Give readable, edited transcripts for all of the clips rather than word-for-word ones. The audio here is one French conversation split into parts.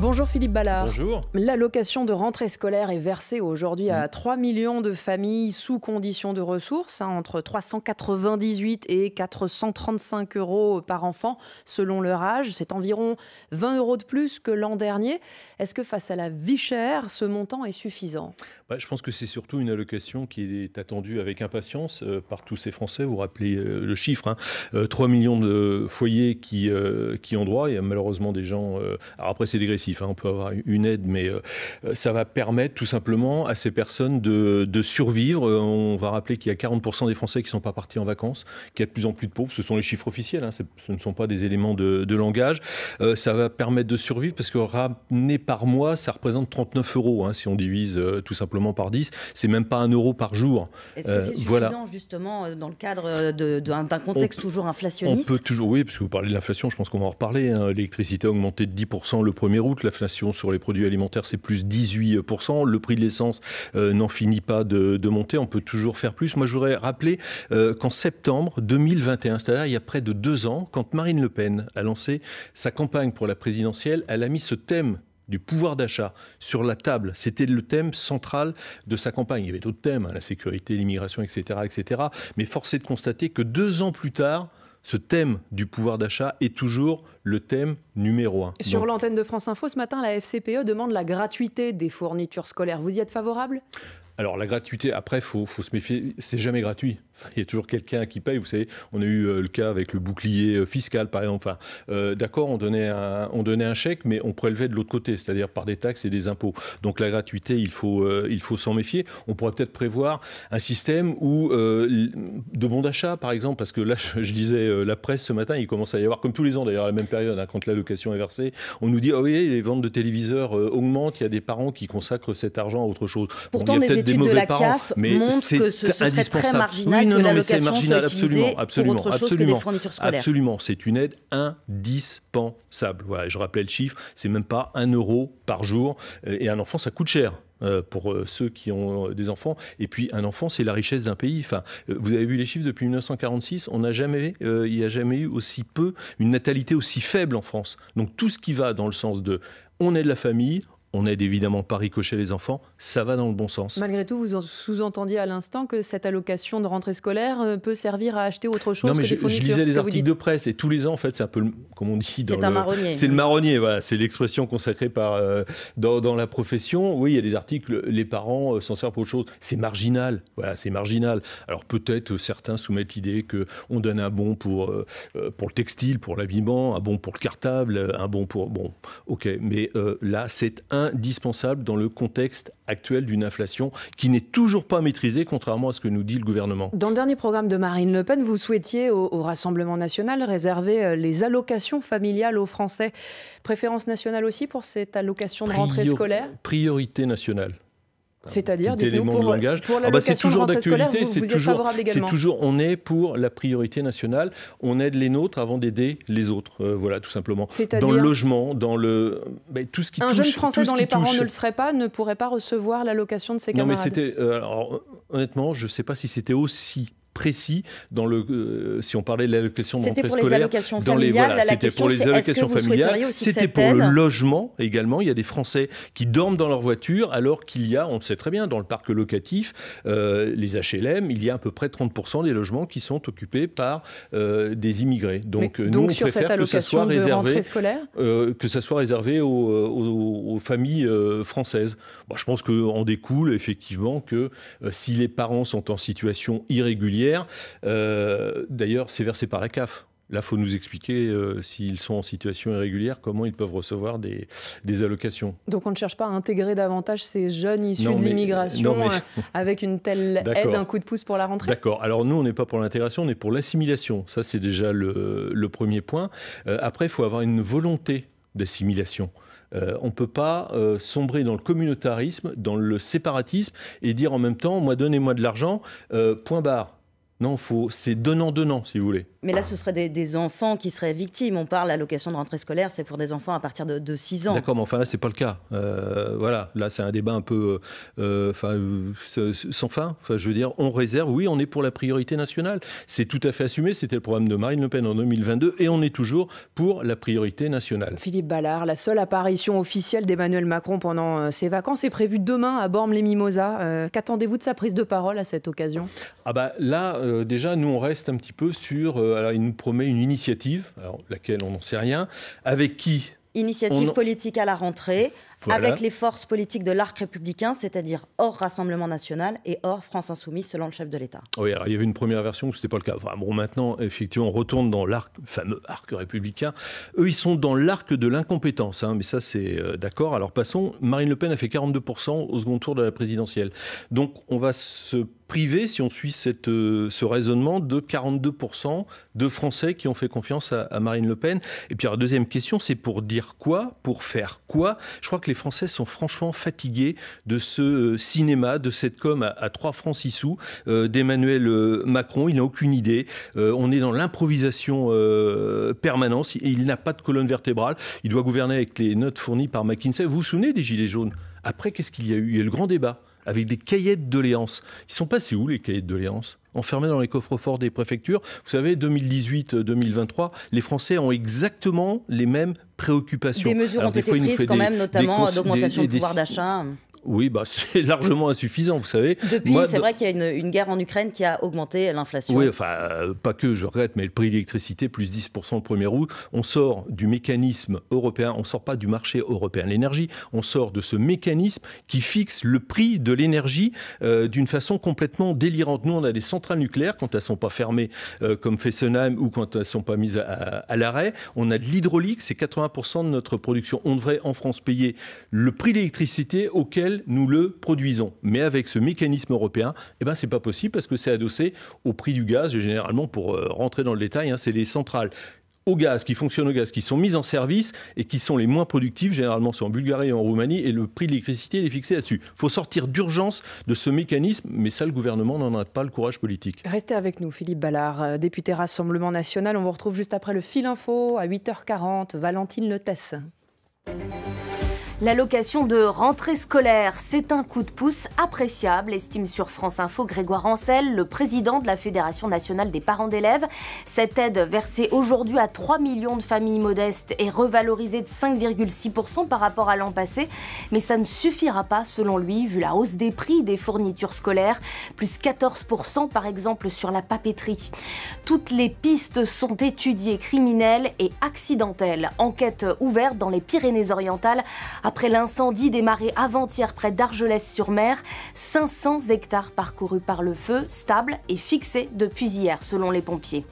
Bonjour Philippe Ballard. Bonjour. L'allocation de rentrée scolaire est versée aujourd'hui à 3 millions de familles sous conditions de ressources, entre 398 et 435 euros par enfant selon leur âge. C'est environ 20 euros de plus que l'an dernier. Est-ce que face à la vie chère, ce montant est suffisant ? Je pense que c'est surtout une allocation qui est attendue avec impatience par tous ces Français. Vous rappelez le chiffre, 3 millions de foyers qui ont droit. Il y a malheureusement des gens... alors après, c'est dégressif, on peut avoir une aide, mais ça va permettre tout simplement à ces personnes de survivre. On va rappeler qu'il y a 40% des Français qui ne sont pas partis en vacances, qu'il y a de plus en plus de pauvres. Ce sont les chiffres officiels, ce ne sont pas des éléments de langage. Ça va permettre de survivre parce que ramener par mois, ça représente 39 euros, si on divise tout simplement par 10, c'est même pas 1 euro par jour. Est-ce que c'est suffisant justement dans le cadre d'un contexte toujours inflationniste ? On peut toujours, oui, parce que vous parlez de l'inflation, je pense qu'on va en reparler. L'électricité a augmenté de 10% le 1er août, l'inflation sur les produits alimentaires c'est plus 18%, le prix de l'essence n'en finit pas de monter, on peut toujours faire plus. Moi je voudrais rappeler qu'en septembre 2021, c'est-à-dire il y a près de 2 ans, quand Marine Le Pen a lancé sa campagne pour la présidentielle, elle a mis ce thème du pouvoir d'achat sur la table. C'était le thème central de sa campagne. Il y avait d'autres thèmes, la sécurité, l'immigration, etc., etc. Mais force est de constater que 2 ans plus tard, ce thème du pouvoir d'achat est toujours le thème numéro 1. Sur l'antenne de France Info, ce matin, la FCPE demande la gratuité des fournitures scolaires. Vous y êtes favorable ? Alors la gratuité, après, faut se méfier, c'est jamais gratuit. Il y a toujours quelqu'un qui paye. Vous savez, on a eu le cas avec le bouclier fiscal, par exemple. D'accord, on donnait un chèque, mais on prélevait de l'autre côté, c'est-à-dire par des taxes et des impôts. Donc la gratuité, il faut s'en méfier. On pourrait peut-être prévoir un système où de bons d'achat, par exemple, parce que là, je lisais la presse ce matin, il commence à y avoir, comme tous les ans d'ailleurs, à la même période, quand l'allocation est versée, on nous dit, ah oui, les ventes de téléviseurs augmentent, il y a des parents qui consacrent cet argent à autre chose. Pourtant, des études de la CAF montrent que ce serait très marginal. Non, mais c'est marginal, absolument, pour autre chose que des fournitures scolaires. Absolument, c'est une aide indispensable. Voilà, je rappelais le chiffre, c'est même pas 1 euro par jour. Et un enfant, ça coûte cher. Pour ceux qui ont des enfants. Et puis, un enfant, c'est la richesse d'un pays. Vous avez vu les chiffres depuis 1946, il n'y a jamais eu aussi peu, une natalité aussi faible en France. Donc, tout ce qui va dans le sens de on aide la famille, on aide évidemment pas ricochet les enfants, ça va dans le bon sens. Malgré tout, vous sous-entendiez à l'instant que cette allocation de rentrée scolaire peut servir à acheter autre chose que des fournitures. Je lisais les articles de presse et tous les ans, en fait, c'est un peu, comme on dit... C'est un marronnier. C'est le marronnier, voilà, c'est l'expression consacrée dans la profession. Oui, il y a des articles, les parents s'en servent pour autre chose. C'est marginal, voilà, c'est marginal. Alors peut-être certains soumettent l'idée qu'on donne un bon pour le textile, pour l'habillement, un bon pour le cartable, un bon pour... Bon, ok, mais là, c'est indispensable dans le contexte actuel d'une inflation qui n'est toujours pas maîtrisée, contrairement à ce que nous dit le gouvernement. Dans le dernier programme de Marine Le Pen, vous souhaitiez au Rassemblement national réserver les allocations familiales aux Français. Préférence nationale aussi pour cette allocation de rentrée scolaire ? Priorité nationale. C'est-à-dire, dites-nous, pour l'allocation de rentrée scolaire, vous êtes favorable également ? On est pour la priorité nationale. On aide les nôtres avant d'aider les autres. Voilà, tout simplement. Dans le logement, dans tout ce qui touche... Un jeune Français dont les parents ne le seraient pas ne pourrait pas recevoir l'allocation de ses camarades. Non, mais c'était... honnêtement, je ne sais pas si c'était aussi précis si on parlait de l'allocation de rentrée scolaire. C'était pour les allocations familiales. C'était pour le logement également. Il y a des Français qui dorment dans leur voiture alors qu'il y a, on le sait très bien, dans le parc locatif, les HLM, il y a à peu près 30% des logements qui sont occupés par des immigrés. Donc nous, on préfère que ça soit réservé aux familles françaises. Je pense qu'en découle effectivement que si les parents sont en situation irrégulière, d'ailleurs, c'est versé par la CAF. Là, il faut nous expliquer s'ils sont en situation irrégulière, comment ils peuvent recevoir des allocations. Donc on ne cherche pas à intégrer davantage ces jeunes issus de l'immigration avec une telle aide, un coup de pouce pour la rentrée ? D'accord. Alors nous, on n'est pas pour l'intégration, on est pour l'assimilation. Ça, c'est déjà le premier point. Après, il faut avoir une volonté d'assimilation. On ne peut pas sombrer dans le communautarisme, dans le séparatisme et dire en même temps, moi, donnez-moi de l'argent, point barre. Non, c'est donnant-donnant, si vous voulez. Mais là, ce seraient des enfants qui seraient victimes. On parle, l'allocation de rentrée scolaire, c'est pour des enfants à partir de 6 ans. D'accord, mais enfin là, c'est pas le cas. Voilà, là, c'est un débat un peu sans fin. Enfin, je veux dire, on réserve, oui, on est pour la priorité nationale. C'est tout à fait assumé. C'était le programme de Marine Le Pen en 2022 et on est toujours pour la priorité nationale. Philippe Ballard, la seule apparition officielle d'Emmanuel Macron pendant ses vacances est prévue demain à Bormes-les-Mimosas. Qu'attendez-vous de sa prise de parole à cette occasion ? Ah bah là, déjà, nous, on reste un petit peu sur... alors, il nous promet une initiative, alors, laquelle on n'en sait rien. Avec qui ? Initiative politique à la rentrée, voilà. Avec les forces politiques de l'arc républicain, c'est-à-dire hors Rassemblement national et hors France Insoumise, selon le chef de l'État. Oui, alors il y avait une première version où ce n'était pas le cas. Enfin, bon, maintenant, effectivement, on retourne dans l'arc, le fameux arc républicain. Eux, ils sont dans l'arc de l'incompétence, hein, mais ça, c'est d'accord. Alors passons, Marine Le Pen a fait 42% au second tour de la présidentielle. Donc, on va se privé, si on suit ce raisonnement, de 42% de Français qui ont fait confiance à Marine Le Pen. Et puis, la deuxième question, c'est pour dire quoi ? Pour faire quoi ? Je crois que les Français sont franchement fatigués de ce cinéma, de cette com à 3 francs 6 sous d'Emmanuel Macron. Il n'a aucune idée. On est dans l'improvisation permanente. Il n'a pas de colonne vertébrale. Il doit gouverner avec les notes fournies par McKinsey. Vous vous souvenez des Gilets jaunes ? Après, qu'est-ce qu'il y a eu ? Il y a eu le grand débat avec des cahiers de doléances. Ils sont passés où, les cahiers de doléances ? Enfermés dans les coffres-forts des préfectures. Vous savez, 2018-2023, les Français ont exactement les mêmes préoccupations. Des mesures ont été prises quand même, notamment d'augmentation du pouvoir d'achat. Oui, bah, c'est largement insuffisant, vous savez. Depuis, c'est vrai qu'il y a une guerre en Ukraine qui a augmenté l'inflation. Oui, enfin, pas que, je regrette, mais le prix de l'électricité, plus 10% le 1er août. On sort du mécanisme européen, on ne sort pas du marché européen de l'énergie, on sort de ce mécanisme qui fixe le prix de l'énergie d'une façon complètement délirante. Nous, on a des centrales nucléaires, quand elles ne sont pas fermées comme Fessenheim ou quand elles ne sont pas mises à l'arrêt. On a de l'hydraulique, c'est 80% de notre production. On devrait, en France, payer le prix de l'électricité auquel nous le produisons. Mais avec ce mécanisme européen, eh ben, c'est pas possible parce que c'est adossé au prix du gaz. Et généralement, pour rentrer dans le détail, c'est les centrales au gaz, qui fonctionnent au gaz, qui sont mises en service et qui sont les moins productives. Généralement, c'est en Bulgarie et en Roumanie. Et le prix de l'électricité, il est fixé là-dessus. Il faut sortir d'urgence de ce mécanisme. Mais ça, le gouvernement n'en a pas le courage politique. Restez avec nous, Philippe Ballard, député Rassemblement National. On vous retrouve juste après le fil info à 8h40. Valentine Letesse. L'allocation de rentrée scolaire, c'est un coup de pouce appréciable, estime sur France Info Grégoire Ancel, le président de la Fédération nationale des parents d'élèves. Cette aide, versée aujourd'hui à 3 millions de familles modestes, est revalorisée de 5,6% par rapport à l'an passé. Mais ça ne suffira pas, selon lui, vu la hausse des prix des fournitures scolaires, plus 14% par exemple sur la papeterie. Toutes les pistes sont étudiées, criminelles et accidentelles. Enquête ouverte dans les Pyrénées-Orientales après l'incendie démarré avant-hier près d'Argelès-sur-Mer. 500 hectares parcourus par le feu, stables et fixés depuis hier, selon les pompiers.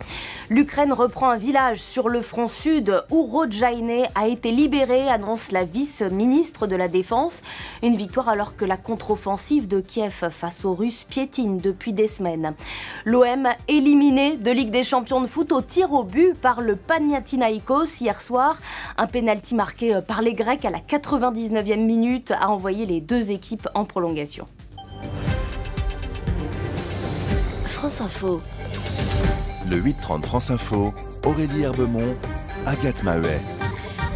L'Ukraine reprend un village sur le front sud. Urodjaïne a été libéré, annonce la vice-ministre de la Défense. Une victoire alors que la contre-offensive de Kiev face aux Russes piétine depuis des semaines. L'OM éliminé de Ligue des Champions de foot au tir au but par le Panathinaïkos hier soir. Un pénalty marqué par les Grecs à la 99e minute a envoyé les deux équipes en prolongation. France Info. Le 8-30 France Info, Aurélie Herbemont, Agathe Maheuet.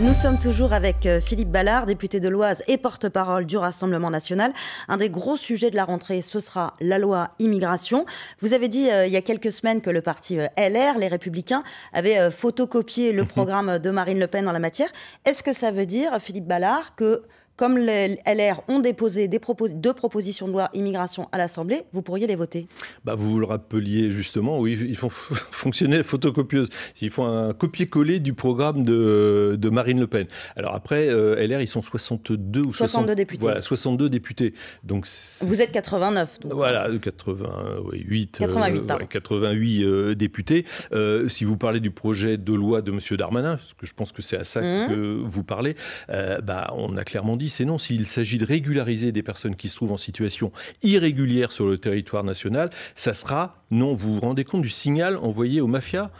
Nous sommes toujours avec Philippe Ballard, député de l'Oise et porte-parole du Rassemblement national. Un des gros sujets de la rentrée, ce sera la loi immigration. Vous avez dit il y a quelques semaines que le parti LR, les Républicains, avait photocopié le programme de Marine Le Pen en la matière. Est-ce que ça veut dire, Philippe Ballard, que comme les LR ont déposé deux propositions de loi immigration à l'Assemblée, vous pourriez les voter ? Bah, vous le rappeliez justement, oui, ils font fonctionner la photocopieuse. Ils font un copier-coller du programme de Marine Le Pen. Alors après, LR, ils sont 62 ou 62 députés. Voilà, 62 députés. Donc vous êtes 89. Donc. Voilà, 88 députés. Si vous parlez du projet de loi de M. Darmanin, parce que je pense que c'est à ça que vous parlez, on a clairement dit c'est non. S'il s'agit de régulariser des personnes qui se trouvent en situation irrégulière sur le territoire national, ça sera non. Vous vous rendez compte du signal envoyé aux mafias ?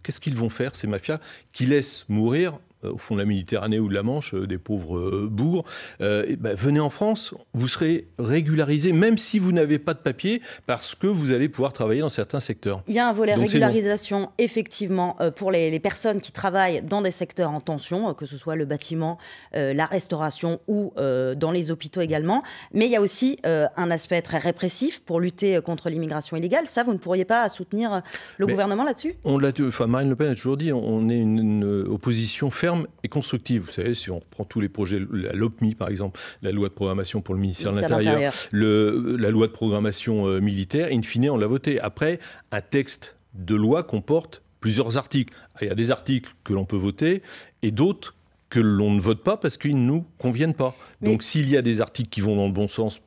Qu'est-ce qu'ils vont faire, ces mafias, qui laissent mourir au fond de la Méditerranée ou de la Manche, des pauvres bourgs, venez en France, vous serez régularisé, même si vous n'avez pas de papier, parce que vous allez pouvoir travailler dans certains secteurs. Il y a un volet régularisation, effectivement, pour les personnes qui travaillent dans des secteurs en tension, que ce soit le bâtiment, la restauration ou dans les hôpitaux également. Mais il y a aussi un aspect très répressif pour lutter contre l'immigration illégale. Ça, vous ne pourriez pas soutenir le gouvernement là-dessus ? Marine Le Pen a toujours dit, on est une opposition ferme et constructive. Vous savez, si on reprend tous les projets, la LOPMI par exemple, la loi de programmation pour le ministère de l'Intérieur, la loi de programmation militaire, in fine, on l'a voté. Après, un texte de loi comporte plusieurs articles. Il y a des articles que l'on peut voter et d'autres que l'on ne vote pas parce qu'ils ne nous conviennent pas. Donc s'il y a des articles qui vont dans le bon sens,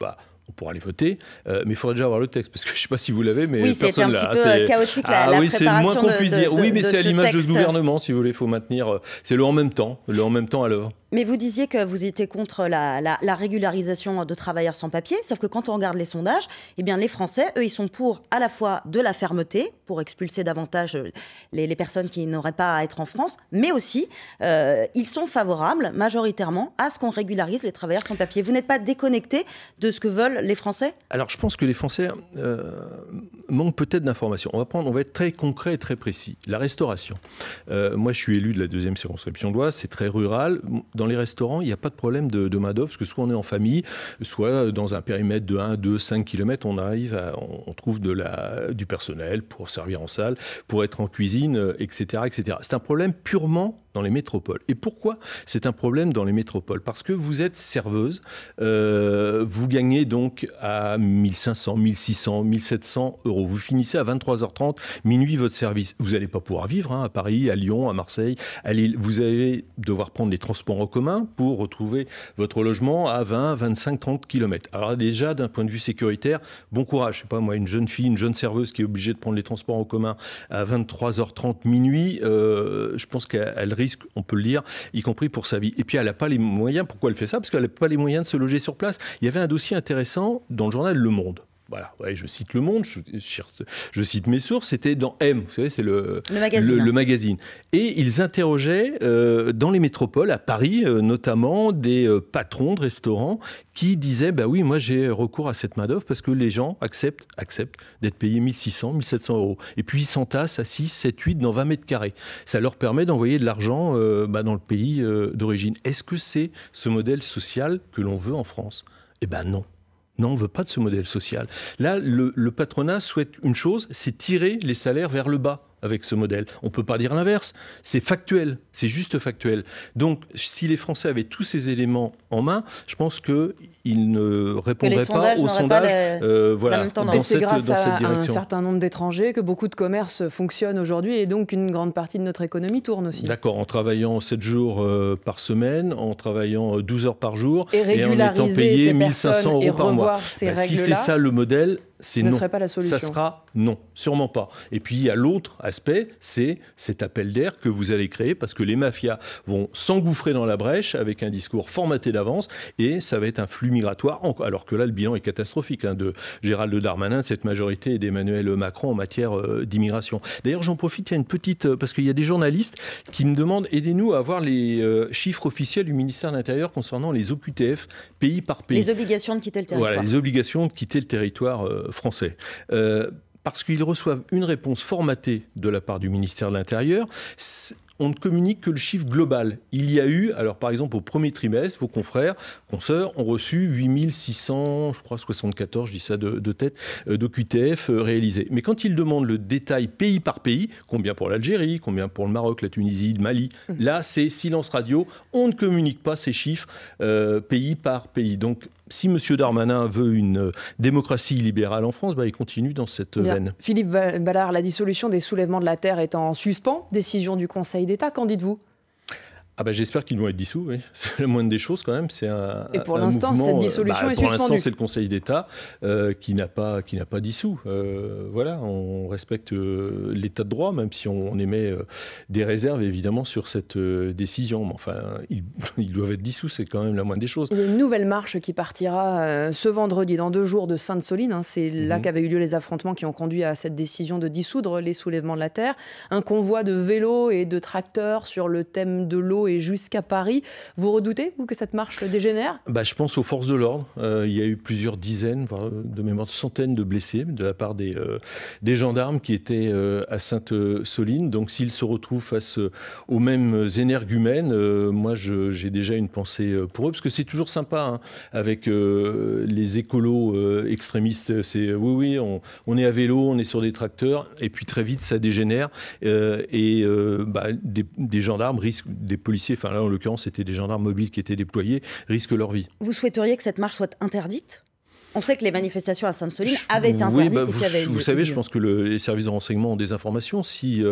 on pourra les voter, mais il faudrait déjà avoir le texte, parce que je ne sais pas si vous l'avez, mais personne l'a. Oui, c'est un petit peu chaotique la préparation c'est le moins qu'on puisse dire. Oui, mais c'est à l'image de ce texte. gouvernement, si vous voulez, il faut maintenir, c'est le en même temps à l'œuvre. Mais vous disiez que vous étiez contre la régularisation de travailleurs sans papier, sauf que quand on regarde les sondages, eh bien les Français, eux, ils sont pour à la fois de la fermeté, pour expulser davantage les personnes qui n'auraient pas à être en France, mais aussi, ils sont favorables majoritairement à ce qu'on régularise les travailleurs sans papier. Vous n'êtes pas déconnecté de ce que veulent les Français ? Alors, je pense que les Français manquent peut-être d'informations. On va être très concret et très précis. La restauration. Moi, je suis élu de la 2e circonscription de l'Oise, c'est très rural. Dans les restaurants, il n'y a pas de problème de main-d'œuvre, parce que soit on est en famille, soit dans un périmètre de 1, 2, 5 km, on trouve du personnel pour servir en salle, pour être en cuisine, etc., etc. C'est un problème purement dans les métropoles. Et pourquoi c'est un problème dans les métropoles ? Parce que vous êtes serveuse, vous gagnez donc à 1500, 1600, 1700 euros. Vous finissez à 23h30, minuit votre service. Vous n'allez pas pouvoir vivre à Paris, à Lyon, à Marseille, à Lille. Vous allez devoir prendre les transports en commun pour retrouver votre logement à 20, 25, 30 km. Alors déjà, d'un point de vue sécuritaire, bon courage. Je sais pas moi, une jeune fille, une jeune serveuse qui est obligée de prendre les transports en commun à 23h30, minuit, je pense qu'elle risque, on peut le dire, y compris pour sa vie. Et puis elle n'a pas les moyens. Pourquoi elle fait ça ? Parce qu'elle n'a pas les moyens de se loger sur place. Il y avait un dossier intéressant dans le journal Le Monde. Voilà, ouais, je cite Le Monde, je cite mes sources, c'était dans M, vous savez, c'est le magazine. Et ils interrogeaient dans les métropoles, à Paris notamment, des patrons de restaurants qui disaient, oui, moi j'ai recours à cette main-d'œuvre parce que les gens acceptent d'être payés 1600, 1700 euros. Et puis ils s'entassent à 6, 7, 8 dans 20 mètres carrés. Ça leur permet d'envoyer de l'argent dans le pays d'origine. Est-ce que c'est ce modèle social que l'on veut en France ? Eh bien non. Non, on ne veut pas de ce modèle social. Là, le patronat souhaite une chose, c'est tirer les salaires vers le bas avec ce modèle. On ne peut pas dire l'inverse. C'est factuel, c'est juste factuel. Donc, si les Français avaient tous ces éléments en main, je pense qu'ils ne répondraient pas aux sondages dans cette direction. C'est grâce à un certain nombre d'étrangers que beaucoup de commerces fonctionnent aujourd'hui et donc une grande partie de notre économie tourne aussi. D'accord, en travaillant 7 jours par semaine, en travaillant 12 heures par jour et en étant payé 1500 euros par mois. Si c'est ça le modèle, c'est non. Ne serait pas la solution. Ça sera non, sûrement pas. Et puis il y a l'autre aspect, c'est cet appel d'air que vous allez créer parce que les mafias vont s'engouffrer dans la brèche avec un discours formaté d'avance et ça va être un flux migratoire, alors que là le bilan est catastrophique de Gérald Darmanin, de cette majorité et d'Emmanuel Macron en matière d'immigration. D'ailleurs j'en profite, il y a une petite, parce qu'il y a des journalistes qui me demandent, aidez-nous à avoir les chiffres officiels du ministère de l'Intérieur concernant les OQTF pays par pays. Les obligations de quitter le territoire. Voilà, les obligations de quitter le territoire français. Parce qu'ils reçoivent une réponse formatée de la part du ministère de l'Intérieur. On ne communique que le chiffre global. Il y a eu, alors par exemple au premier trimestre, vos confrères, consoeurs ont reçu 8600, je crois 74, je dis ça de tête, d'OQTF réalisés. Mais quand ils demandent le détail pays par pays, combien pour l'Algérie, combien pour le Maroc, la Tunisie, le Mali, là c'est silence radio, on ne communique pas ces chiffres pays par pays. Donc si M. Darmanin veut une démocratie libérale en France, il continue dans cette veine. Philippe Ballard, la dissolution des soulèvements de la terre est en suspens, décision du Conseil d'État, qu'en dites-vous ? J'espère qu'ils vont être dissous, oui. C'est la moindre des choses quand même. Et pour l'instant, cette dissolution est suspendue. Pour l'instant, c'est le Conseil d'État qui n'a pas dissous. Voilà, on respecte l'état de droit, même si on émet des réserves évidemment sur cette décision. Mais enfin, ils doivent être dissous, c'est quand même la moindre des choses. Il y a une nouvelle marche qui partira ce vendredi, dans 2 jours, de Sainte-Soline. C'est là qu'avaient eu lieu les affrontements qui ont conduit à cette décision de dissoudre les soulèvements de la terre. Un convoi de vélos et de tracteurs sur le thème de l'eau et jusqu'à Paris. Vous redoutez, vous, que cette marche dégénère ? Je pense aux forces de l'ordre. Il y a eu plusieurs dizaines, voire de mémoire de centaines de blessés de la part des gendarmes qui étaient à Sainte-Soline. Donc s'ils se retrouvent face aux mêmes énergumènes, moi j'ai déjà une pensée pour eux, parce que c'est toujours sympa avec les écolos extrémistes. C'est oui, on est à vélo, on est sur des tracteurs, et puis très vite ça dégénère. Des gendarmes risquent, des policiers, enfin là en l'occurrence c'était des gendarmes mobiles qui étaient déployés, risquent leur vie. Vous souhaiteriez que cette marche soit interdite ? On sait que les manifestations à Sainte-Soline avaient été interdites. Vous savez, je pense que les services de renseignement ont des informations. Si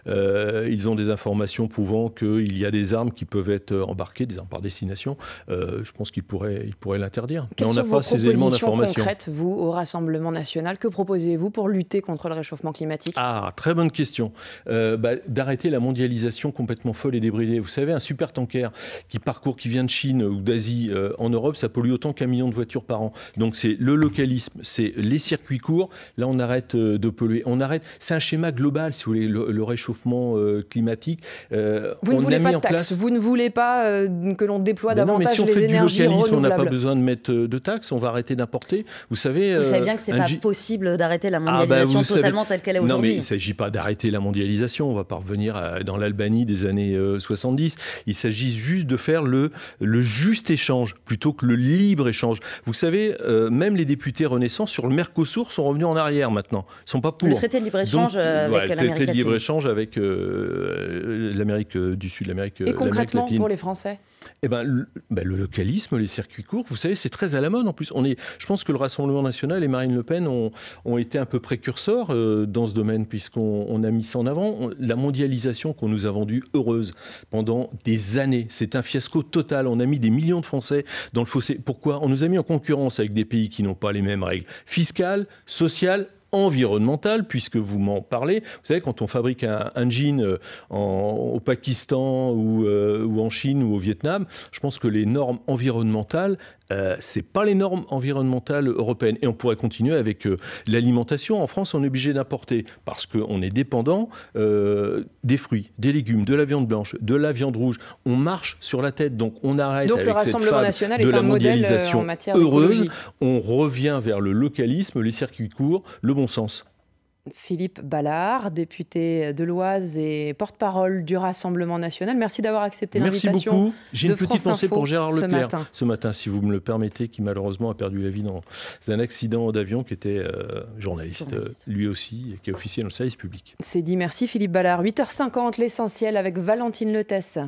ils ont des informations prouvant qu'il y a des armes qui peuvent être embarquées, des armes par destination, je pense qu'ils pourraient l'interdire. Quelles sont vos propositions concrètes, vous, au Rassemblement national ? Que proposez-vous pour lutter contre le réchauffement climatique ? Très bonne question. D'arrêter la mondialisation complètement folle et débridée. Vous savez, un supertanker qui vient de Chine ou d'Asie en Europe, ça pollue autant qu'1 million de voitures par an. Donc c'est le localisme, c'est les circuits courts. Là, on arrête de polluer. C'est un schéma global, si vous voulez, le réchauffement climatique. Vous ne voulez pas de taxes. Vous ne voulez pas que l'on déploie davantage les énergies renouvelables. Mais si on fait du localisme, on n'a pas besoin de mettre de taxes. On va arrêter d'importer. Vous savez bien que c'est pas possible d'arrêter la mondialisation totalement telle qu'elle est aujourd'hui. Non, mais il ne s'agit pas d'arrêter la mondialisation. On va pas revenir dans l'Albanie des années 70. Il s'agit juste de faire le juste échange plutôt que le libre échange. Vous savez, même les députés Renaissance sur le Mercosur sont revenus en arrière maintenant. Ils ne sont pas pour. Le traité de libre-échange avec l'Amérique latine. Le traité de libre-échange avec l'Amérique du Sud, l'Amérique latine. Et concrètement, pour les Français ? Le localisme, les circuits courts, vous savez, c'est très à la mode en plus. Je pense que le Rassemblement national et Marine Le Pen ont été un peu précurseurs dans ce domaine, puisqu'on a mis ça en avant. La mondialisation qu'on nous a vendue heureuse pendant des années, c'est un fiasco total. On a mis des millions de Français dans le fossé. Pourquoi ? On nous a mis en concurrence avec des pays qui n'ont pas les mêmes règles fiscales, sociales, environnementale, puisque vous m'en parlez. Vous savez, quand on fabrique un jean au Pakistan ou en Chine ou au Vietnam, je pense que les normes environnementales, c'est pas les normes environnementales européennes. Et on pourrait continuer avec l'alimentation. En France, on est obligé d'importer parce qu'on est dépendant des fruits, des légumes, de la viande blanche, de la viande rouge. On marche sur la tête, donc on arrête donc avec cette fable de la mondialisation heureuse. On revient vers le localisme, les circuits courts, le bon sens. Philippe Ballard, député de l'Oise et porte-parole du Rassemblement national. Merci d'avoir accepté l'invitation. Merci beaucoup. J'ai une petite pensée pour Gérard Leclerc ce matin, si vous me le permettez, qui malheureusement a perdu la vie dans un accident d'avion, qui était journaliste, lui aussi, et qui est officier dans le service public. C'est dit. Merci Philippe Ballard. 8h50, l'essentiel avec Valentine Letesse.